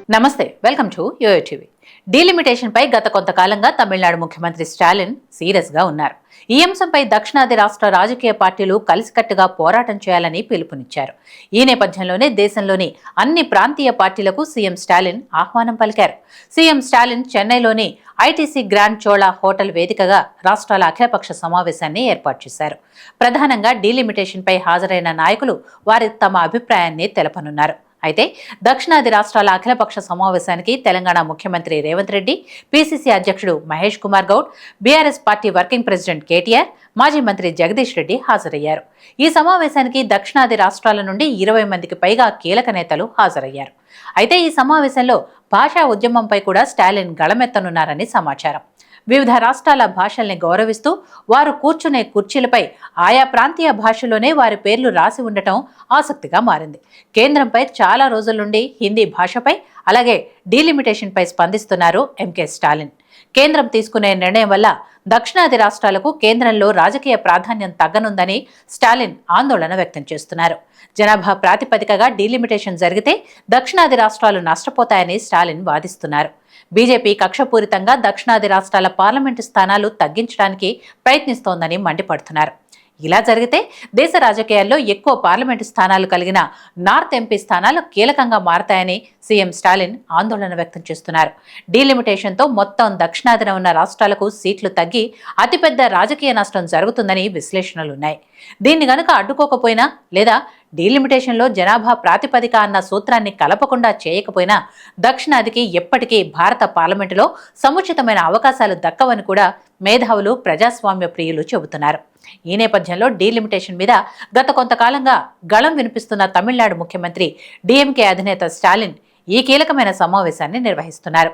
నమస్తే, welcome to YoYo TV. Delimitation పై గత కొంతకాలంగా తమిళనాడు ముఖ్యమంత్రి స్టాలిన్ సీరియస్ గా ఉన్నారు. ఈ అంశంపై దక్షిణాది రాష్ట్ర రాజకీయ పార్టీలు కలిసికట్టుగా పోరాటం చేయాలని పిలుపునిచ్చారు. ఈ నేపథ్యంలోనే దేశంలోని అన్ని ప్రాంతీయ పార్టీలకు సీఎం స్టాలిన్ ఆహ్వానం పలికారు. సీఎం స్టాలిన్ చెన్నైలోని ఐటీసీ గ్రాండ్ చోళా హోటల్ వేదికగా రాష్ట్రాల అఖిలపక్ష సమావేశాన్ని ఏర్పాటు చేశారు. ప్రధానంగా డీలిమిటేషన్ పై హాజరైన నాయకులు వారి తమ అభిప్రాయాన్ని తెలపనున్నారు. అయితే దక్షిణాది రాష్ట్రాల అఖిలపక్ష సమావేశానికి తెలంగాణ ముఖ్యమంత్రి రేవంత్ రెడ్డి, పిసిసి అధ్యక్షుడు Mahesh Kumar Goud, BRS party working president KTR, మాజీ మంత్రి జగదీష్ రెడ్డి హాజరయ్యారు. ఈ సమావేశానికి దక్షిణాది రాష్ట్రాల నుండి 20 మందికి పైగా కీలక నేతలు హాజరయ్యారు. అయితే ఈ సమావేశంలో భాషా ఉద్యమంపై కూడా స్టాలిన్ గళమెత్తనున్నారని సమాచారం. వివిధ రాష్ట్రాల భాషల్ని గౌరవిస్తూ వారు కూర్చునే కుర్చీలపై ఆయా ప్రాంతీయ భాషలోనే వారి పేర్లు రాసి ఉండటం ఆసక్తిగా మారింది. కేంద్రంపై చాలా రోజుల నుండి హిందీ భాషపై అలాగే డీలిమిటేషన్పై స్పందిస్తున్నారు ఎంకే స్టాలిన్. కేంద్రం తీసుకునే నిర్ణయం వల్ల దక్షిణాది రాష్ట్రాలకు కేంద్రంలో రాజకీయ ప్రాధాన్యం తగ్గనుందని స్టాలిన్ ఆందోళన వ్యక్తం చేస్తున్నారు. జనాభా ప్రాతిపదికగా డీలిమిటేషన్ జరిగితే దక్షిణాది రాష్ట్రాలు నష్టపోతాయని స్టాలిన్ వాదిస్తున్నారు. బీజేపీ కక్షపూరితంగా దక్షిణాది రాష్ట్రాల పార్లమెంటు స్థానాలు తగ్గించడానికి ప్రయత్నిస్తోందని మండిపడుతున్నారు. ఇలా జరిగితే దేశ రాజకీయాల్లో ఎక్కువ పార్లమెంటు స్థానాలు కలిగిన నార్త్ ఎంపీ స్థానాలు కీలకంగా మారతాయని సీఎం స్టాలిన్ ఆందోళన వ్యక్తం చేస్తున్నారు. డీలిమిటేషన్తో మొత్తం దక్షిణాదిన ఉన్న రాష్ట్రాలకు సీట్లు తగ్గి అతిపెద్ద రాజకీయ నష్టం జరుగుతుందని విశ్లేషణలున్నాయి. దీన్ని గనుక అడ్డుకోకపోయినా లేదా డీలిమిటేషన్లో జనాభా ప్రాతిపదిక అన్న సూత్రాన్ని కలపకుండా చేయకపోయినా దక్షిణాదికి ఎప్పటికీ భారత పార్లమెంటులో సముచితమైన అవకాశాలు దక్కవని కూడా మేధావులు, ప్రజాస్వామ్య ప్రియులు చెబుతున్నారు. ఈ నేపథ్యంలో డీలిమిటేషన్ మీద గత కొంతకాలంగా గళం వినిపిస్తున్న తమిళనాడు ముఖ్యమంత్రి డీఎంకే అధినేత స్టాలిన్ ఈ కీలకమైన సమావేశాన్ని నిర్వహిస్తున్నారు.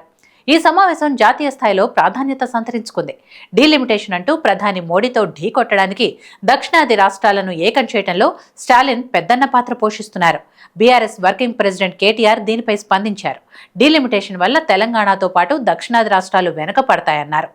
ఈ సమావేశం జాతీయ స్థాయిలో ప్రాధాన్యత సంతరించుకుంది. డీలిమిటేషన్ అంటూ ప్రధాని మోడీతో ఢీకొట్టడానికి దక్షిణాది రాష్ట్రాలను ఏకం చేయడంలో స్టాలిన్ పెద్దన్న పాత్ర పోషిస్తున్నారు. బీఆర్ఎస్ వర్కింగ్ ప్రెసిడెంట్ కేటీఆర్ దీనిపై స్పందించారు. డీలిమిటేషన్ వల్ల తెలంగాణతో పాటు దక్షిణాది రాష్ట్రాలు వెనుకపడతాయన్నారు.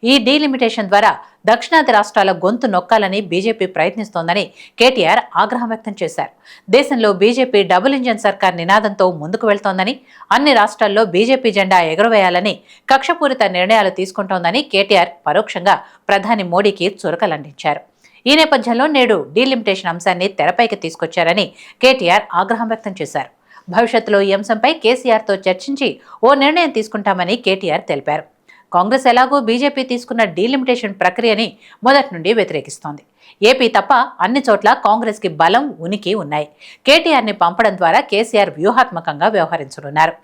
ఈ డీలిమిటేషన్ ద్వారా దక్షిణాది రాష్ట్రాల గొంతు నొక్కాలని బీజేపీ ప్రయత్నిస్తోందని కేటీఆర్ ఆగ్రహం వ్యక్తం చేశారు. దేశంలో బీజేపీ డబుల్ ఇంజన్ సర్కార్ నినాదంతో ముందుకు వెళ్తోందని, అన్ని రాష్ట్రాల్లో బీజేపీ జెండా ఎగురవేయాలని కక్షపూరిత నిర్ణయాలు తీసుకుంటోందని కేటీఆర్ పరోక్షంగా ప్రధాని మోడీకి చురకలంటించారు. ఈ నేపథ్యంలో నేడు డీలిమిటేషన్ అంశాన్ని తెరపైకి తీసుకొచ్చారని కేటీఆర్ ఆగ్రహం వ్యక్తం చేశారు. భవిష్యత్తులో ఈ అంశంపై కేసీఆర్తో చర్చించి ఓ నిర్ణయం తీసుకుంటామని కేటీఆర్ తెలిపారు. కాంగ్రెస్ ఎలాగో బీజేపీ తీసుకున్న డీలిమిటేషన్ ప్రక్రియని మొదటి నుండి వ్యతిరేకిస్తోంది. ఏపీ తప్ప అన్ని చోట్ల కాంగ్రెస్కి బలం, ఉనికి ఉన్నాయి. కేటీఆర్ని పంపడం ద్వారా కేసీఆర్ వ్యూహాత్మకంగా వ్యవహరించనున్నారు.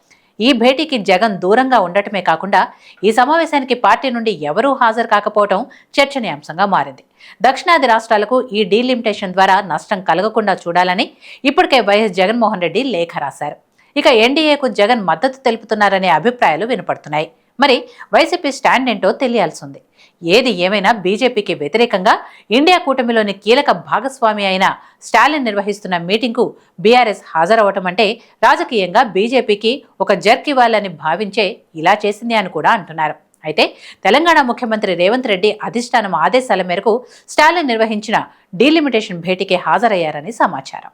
ఈ భేటీకి జగన్ దూరంగా ఉండటమే కాకుండా ఈ సమావేశానికి పార్టీ నుండి ఎవరూ హాజరు కాకపోవడం చర్చనీయాంశంగా మారింది. దక్షిణాది రాష్ట్రాలకు ఈ డీలిమిటేషన్ ద్వారా నష్టం కలగకుండా చూడాలని ఇప్పటికే వైఎస్ జగన్మోహన్ రెడ్డి లేఖ రాశారు. ఇక ఎన్డీఏకు జగన్ మద్దతు తెలుపుతున్నారనే అభిప్రాయాలు వినపడుతున్నాయి. మరి వైసీపీ స్టాండ్ ఏంటో తెలియాల్సి ఉంది. ఏది ఏమైనా బీజేపీకి వ్యతిరేకంగా ఇండియా కూటమిలోని కీలక భాగస్వామి అయిన స్టాలిన్ నిర్వహిస్తున్న మీటింగ్కు బీఆర్ఎస్ హాజరవటం అంటే రాజకీయంగా బీజేపీకి ఒక జర్క్ ఇవ్వాలని భావించే ఇలా చేసింది అని కూడా అంటున్నారు. అయితే తెలంగాణ ముఖ్యమంత్రి రేవంత్ రెడ్డి అధిష్టానం ఆదేశాల మేరకు స్టాలిన్ నిర్వహించిన డీలిమిటేషన్ భేటీకి హాజరయ్యారని సమాచారం.